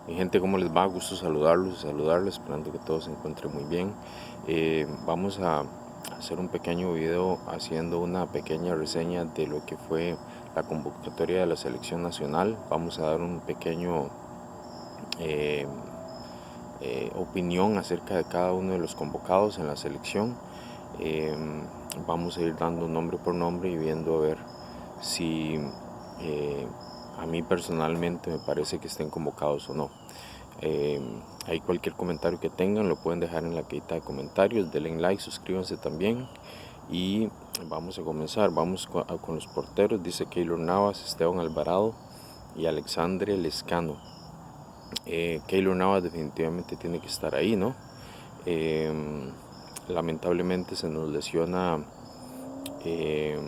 Mi gente, ¿cómo les va? Gusto saludarlos, esperando que todos se encuentren muy bien. Vamos a hacer un pequeño video haciendo una pequeña reseña de lo que fue la convocatoria de la selección nacional. Vamos a dar un pequeño eh, opinión acerca de cada uno de los convocados en la selección. Eh, Vamos a ir dando nombre por nombre y viendo a ver si a mí personalmente me parece que estén convocados o no. Eh, Ahí cualquier comentario que tengan lo pueden dejar en la cajita de comentarios, denle like, suscríbanse también y vamos a comenzar. Vamos con los porteros, dice Keylor Navas, Esteban Alvarado y Alexandre Lescano. Keylor Navas definitivamente tiene que estar ahí, ¿no? Eh, Lamentablemente se nos lesiona eh,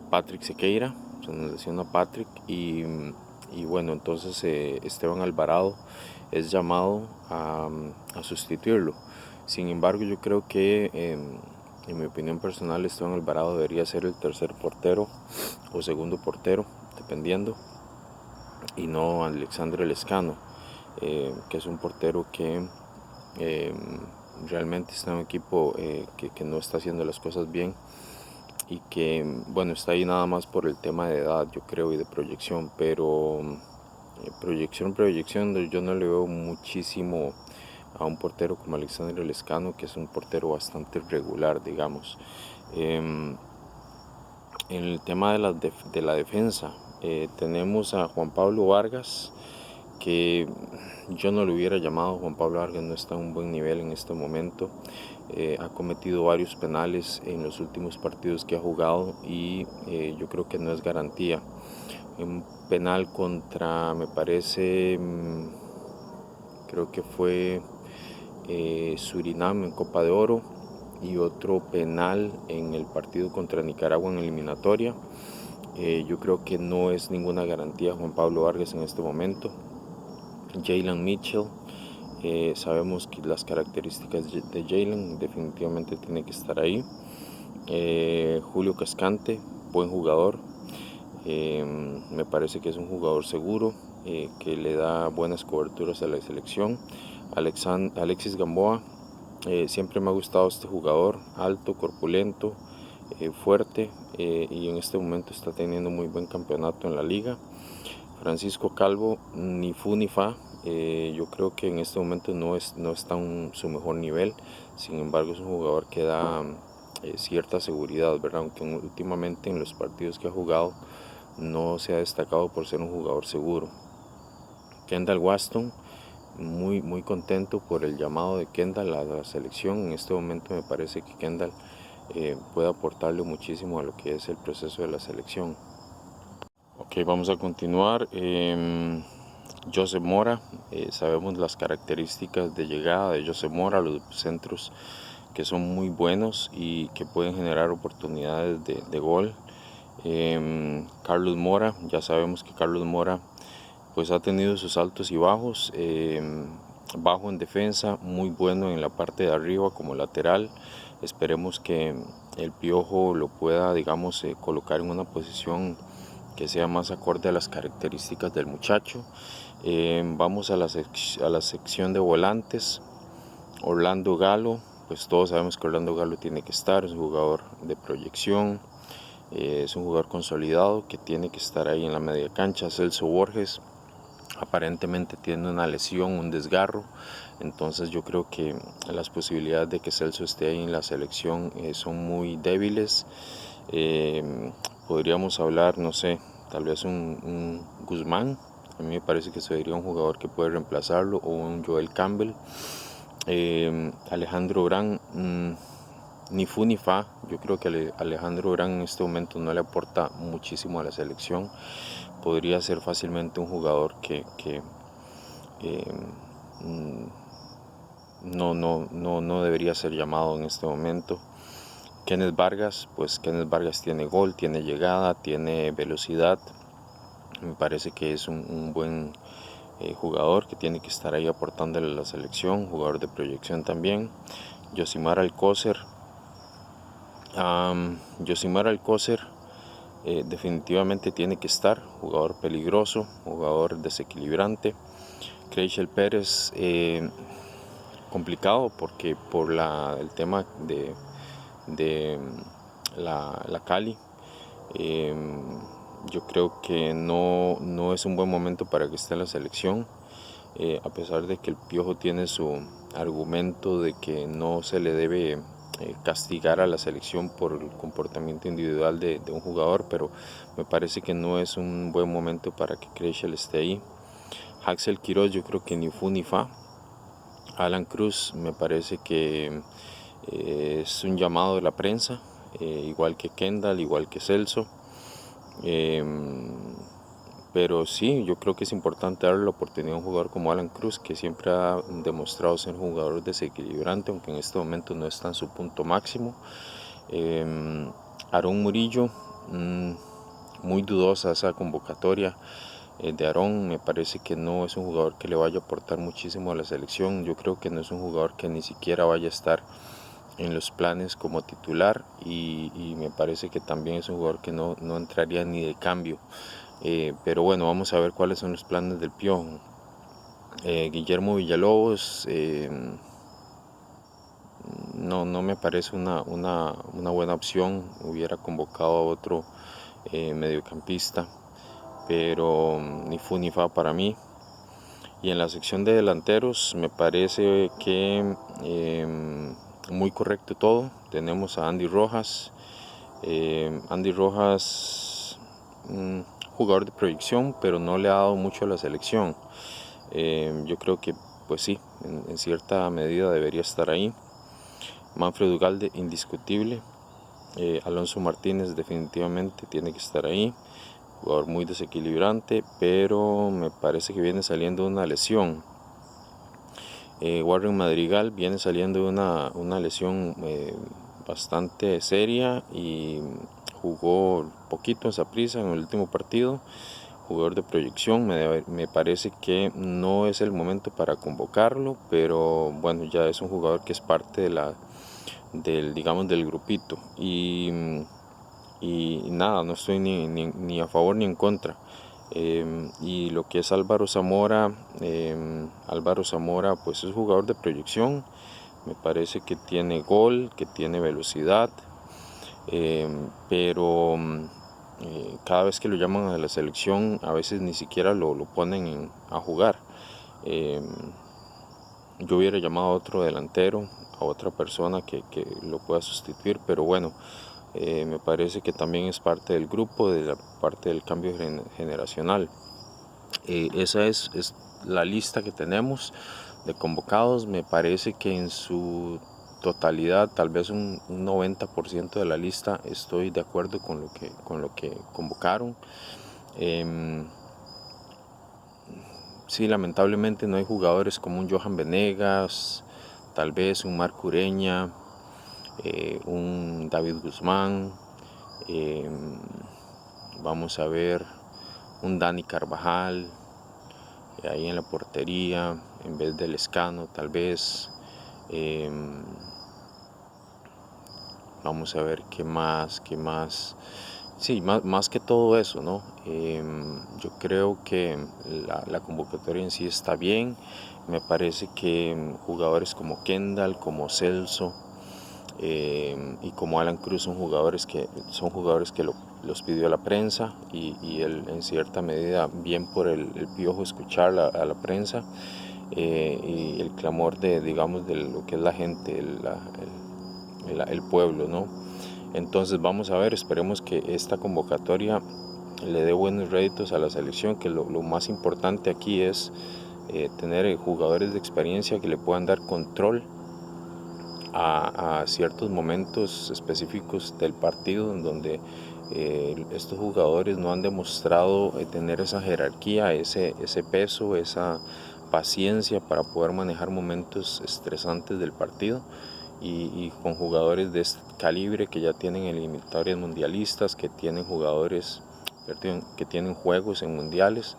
Patrick Sequeira, se nos lesiona Patrick y bueno, entonces Esteban Alvarado es llamado a sustituirlo. Sin embargo, yo creo que en mi opinión personal Esteban Alvarado debería ser el tercer portero o segundo portero, dependiendo, y no Alexandre Lescano, que es un portero que eh, realmente está en un equipo que no está haciendo las cosas bien y que bueno, está ahí nada más por el tema de edad, yo creo, y de proyección, pero proyección, yo no le veo muchísimo a un portero como Alexander Lescano, que es un portero bastante regular, digamos. En el tema de la defensa, tenemos a Juan Pablo Vargas, que yo no lo hubiera llamado. Juan Pablo Vargas no está en un buen nivel en este momento. Ha cometido varios penales en los últimos partidos que ha jugado y yo creo que no es garantía. Un penal contra, me parece, creo que fue Surinam en Copa de Oro, y otro penal en el partido contra Nicaragua en eliminatoria. Yo creo que no es ninguna garantía Juan Pablo Vargas en este momento. Jalen Mitchell, sabemos que las características de Jalen definitivamente tiene que estar ahí. Julio Cascante, buen jugador. Me parece que es un jugador seguro, que le da buenas coberturas a la selección. Alexis Gamboa, siempre me ha gustado este jugador, alto, corpulento, fuerte, y en este momento está teniendo muy buen campeonato en la liga. Francisco Calvo, ni fu ni fa, yo creo que en este momento no está en su mejor nivel. Sin embargo, es un jugador que da cierta seguridad, ¿verdad? Aunque últimamente en los partidos que ha jugado no se ha destacado por ser un jugador seguro. Kendall Waston, muy contento por el llamado de Kendall a la selección. En este momento me parece que Kendall puede aportarle muchísimo a lo que es el proceso de la selección. Ok, vamos a continuar. José Mora, sabemos las características de llegada de José Mora, los centros que son muy buenos y que pueden generar oportunidades de gol. Carlos Mora, ya sabemos que Carlos Mora pues ha tenido sus altos y bajos, bajo en defensa, muy bueno en la parte de arriba como lateral. Esperemos que el Piojo lo pueda, digamos, colocar en una posición que sea más acorde a las características del muchacho. Vamos a la sección de volantes. Orlando Galo, pues todos sabemos que Orlando Galo tiene que estar, es un jugador de proyección, es un jugador consolidado que tiene que estar ahí en la media cancha. Celso Borges aparentemente tiene una lesión, un desgarro, entonces yo creo que las posibilidades de que Celso esté ahí en la selección son muy débiles. Podríamos hablar, no sé, tal vez un Guzmán. A mí me parece que sería un jugador que puede reemplazarlo, o un Joel Campbell. Alejandro Brand, ni fu ni fa. Yo creo que Alejandro Brand en este momento no le aporta muchísimo a la selección. Podría ser fácilmente un jugador que no debería ser llamado en este momento. Kenneth Vargas, pues Kenneth Vargas tiene gol, tiene llegada, tiene velocidad. Me parece que es un buen jugador que tiene que estar ahí aportándole a la selección, jugador de proyección también. Yosimar Alcócer, definitivamente tiene que estar, jugador peligroso, jugador desequilibrante. Kreischel Pérez, complicado porque por el tema de la Cali, yo creo que no es un buen momento para que esté en la selección, a pesar de que el Piojo tiene su argumento de que no se le debe castigar a la selección por el comportamiento individual de un jugador, pero me parece que no es un buen momento para que Kreischel esté ahí. Axel Quiroz, yo creo que ni fu ni fa. Alan Cruz me parece que es un llamado de la prensa, igual que Kendall, igual que Celso. Pero sí, yo creo que es importante darle la oportunidad a un jugador como Alan Cruz, que siempre ha demostrado ser un jugador desequilibrante, aunque en este momento no está en su punto máximo. Aarón Murillo, muy dudosa esa convocatoria de Aarón. Me parece que no es un jugador que le vaya a aportar muchísimo a la selección. Yo creo que no es un jugador que ni siquiera vaya a estar en los planes como titular, y me parece que también es un jugador que no entraría ni de cambio. Pero bueno, vamos a ver cuáles son los planes del Piojo. Guillermo Villalobos, no me parece una buena opción. Hubiera convocado a otro mediocampista, pero ni fu ni fa para mí. Y en la sección de delanteros me parece que muy correcto todo. Tenemos a Andy Rojas. Andy Rojas, jugador de proyección, pero no le ha dado mucho a la selección. Yo creo que pues sí, en cierta medida debería estar ahí. Manfred Ugalde, indiscutible. Alonso Martínez definitivamente tiene que estar ahí. Jugador muy desequilibrante, pero me parece que viene saliendo de una lesión. Warren Madrigal viene saliendo de una lesión bastante seria y jugó poquito en Saprissa en el último partido. Jugador de proyección, me parece que no es el momento para convocarlo, pero bueno, ya es un jugador que es parte del grupito. Y nada, no estoy ni a favor ni en contra. Y lo que es Álvaro Zamora, pues es jugador de proyección. Me parece que tiene gol, que tiene velocidad, pero cada vez que lo llaman a la selección a veces ni siquiera lo ponen a jugar. Yo hubiera llamado a otro delantero, a otra persona que lo pueda sustituir, pero bueno, me parece que también es parte del grupo, de la parte del cambio generacional. Esa es la lista que tenemos de convocados. Me parece que en su totalidad, tal vez un 90% de la lista, estoy de acuerdo con lo que convocaron. Sí, lamentablemente no hay jugadores como un Johan Venegas, tal vez un Marco Ureña, un David Guzmán, vamos a ver un Dani Carvajal ahí en la portería en vez del Lescano, tal vez. Vamos a ver qué más. Sí, más que todo eso, ¿no? Yo creo que la convocatoria en sí está bien. Me parece que jugadores como Kendall, como Celso y como Alan Cruz son jugadores que los pidió la prensa, y él en cierta medida bien por el Piojo escuchar a la prensa, y el clamor de lo que es la gente, el pueblo, ¿no? Entonces vamos a ver, esperemos que esta convocatoria le dé buenos réditos a la selección, que lo más importante aquí es tener jugadores de experiencia que le puedan dar control a ciertos momentos específicos del partido, en donde estos jugadores no han demostrado tener esa jerarquía, ese peso, esa paciencia para poder manejar momentos estresantes del partido, y con jugadores de este calibre que ya tienen eliminatorias mundialistas, que tienen jugadores que tienen juegos en mundiales.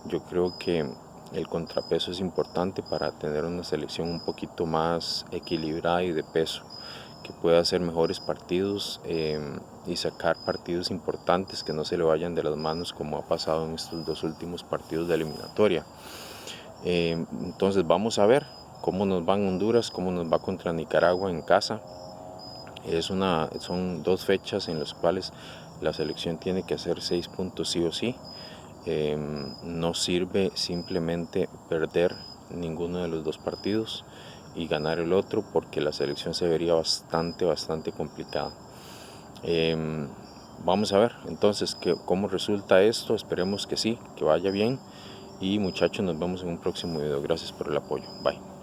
Yo creo que el contrapeso es importante para tener una selección un poquito más equilibrada y de peso, que pueda hacer mejores partidos y sacar partidos importantes que no se le vayan de las manos como ha pasado en estos 2 últimos partidos de eliminatoria. Entonces vamos a ver cómo nos va en Honduras, cómo nos va contra Nicaragua en casa. Son 2 fechas en las cuales la selección tiene que hacer 6 puntos sí o sí. No sirve simplemente perder ninguno de los 2 partidos y ganar el otro, porque la selección se vería bastante complicada. Vamos a ver entonces cómo resulta esto. Esperemos que sí, que vaya bien, y muchachos, nos vemos en un próximo video. Gracias por el apoyo. Bye.